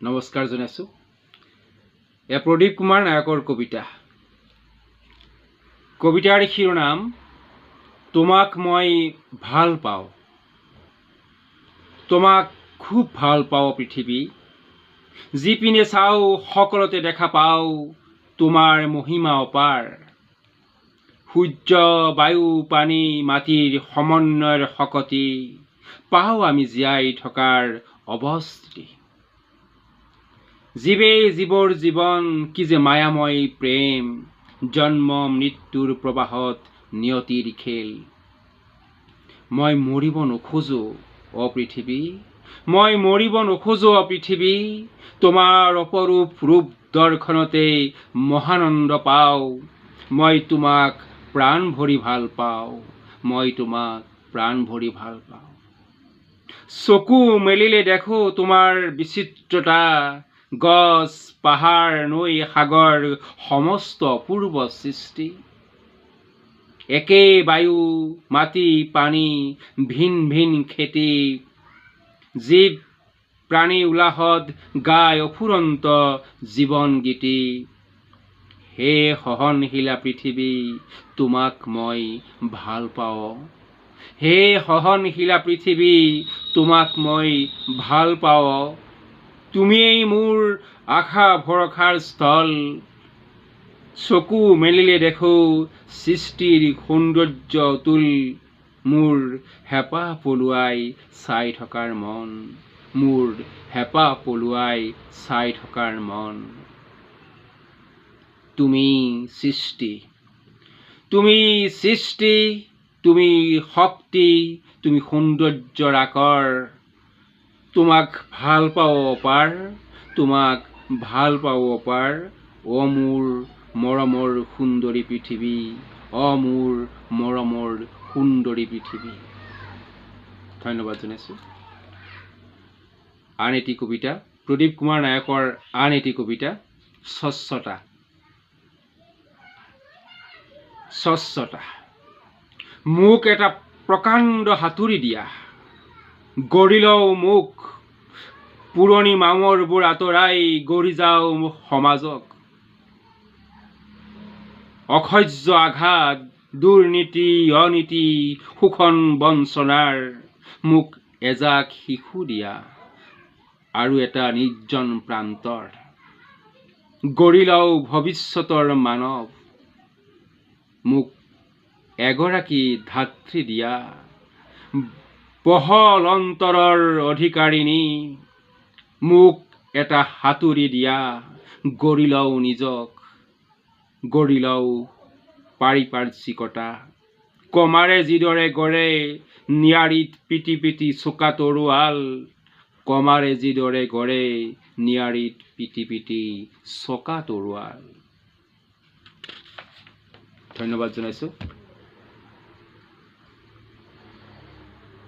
নমস্কাৰ জনাইছোঁ। প্ৰদীপ কুমাৰ নায়কৰ কবিতা। কবিতাৰ শিৰোনাম তোমাক মই ভাল পাওঁ। তোমাক খুব ভাল পাওঁ পৃথিৱী, যিপিনে চাওঁ সকলোতে দেখা পাওঁ তোমাৰ মহিমা অপাৰ। সূৰ্য, বায়ু, পানী, মাটিৰ সমন্বয়ৰ শকতি পাওঁ আমি জীয়াই থকাৰ অৱস্থিতি। জীৱেই জীৱৰ জীৱন, কি যে মায়াময় প্ৰেম, জন্ম মৃত্যুৰ প্ৰবাহত নিয়তিৰ খেল। মই মৰিব নোখোজো পৃথিৱী, মই মৰিব নোখোজো পৃথিৱী, তোমাৰ অপৰূপ ৰূপ দৰ্শনতে মহানন্দ পাওঁ। মই তোমাক প্ৰাণ ভৰি ভাল পাওঁ, মই তোমাক প্ৰাণ ভৰি ভাল পাওঁ। চকু মেলিলে দেখো তোমাৰ বিচিত্ৰতা, গছ, পাহাৰ, নৈ, সাগৰ সমস্ত অপূৰ্ব সৃষ্টি। একে বায়ু, মাটি, পানী, ভিন ভিন খেতি, জীৱ প্ৰাণী উলাহত গায় অফুৰন্ত জীৱন গীতি। হে সহনশীলা পৃথিৱী, তোমাক মই ভাল পাওঁ। হে সহনশীলা পৃথিৱী, তোমাক মই ভাল পাওঁ। তুমিয়েই মোৰ আশা ভৰসাৰ স্থল, চকু মেলিলে দেখো সৃষ্টিৰ সৌন্দৰ্য অতুল। মোৰ হেঁপাহ পলুৱাই চাই থকাৰ মন, মোৰ হেঁপাহ পলুৱাই চাই থকাৰ মন। তুমি সৃষ্টি, তুমি সৃষ্টি, তুমি শক্তি, তুমি সৌন্দৰ্যৰ আকৰ। তোমাক ভাল পাওঁ অপাৰ, তোমাক ভাল পাওঁ অপাৰ। মোৰ মৰমৰ সুন্দৰী পৃথিৱী, মোৰ মৰমৰ সুন্দৰী পৃথিৱী। ধন্যবাদ জনাইছোঁ। আন এটি কবিতা, প্ৰদীপ কুমাৰ নায়কৰ আন এটি কবিতা, স্বচ্ছতা। স্বচ্ছতা। মোক এটা প্ৰকাণ্ড হাতুৰি দিয়া, গঢ়ি লওঁ মোক, পুৰণি মামৰবোৰ আঁতৰাই গঢ়ি যাওঁ সমাজক। অসহ্য আঘাত, দুৰ্নীতি, অনীতি, শোষণ বঞ্চনাৰ মোক এজাক শিশু দিয়া, আৰু এটা নিৰ্জন প্ৰান্তৰ। গঢ়ি লওঁ ভৱিষ্যতৰ মানৱ, মোক এগৰাকী ধাত্ৰী দিয়া, বহল অন্তৰৰ অধিকাৰিণী। মোক এটা হাতুৰি দিয়া, গঢ়ি লওঁ নিজক, গঢ়ি লওঁ পাৰিপাৰ্শ্বিকতা। কমাৰে যিদৰে গঢ়ে নিয়াৰিত পিটি পিটি চোকা তৰোৱাল, কমাৰে যিদৰে গঢ়ে নিয়াৰিত পিটি পিটি চোকা তৰোৱাল। ধন্যবাদ জনাইছোঁ।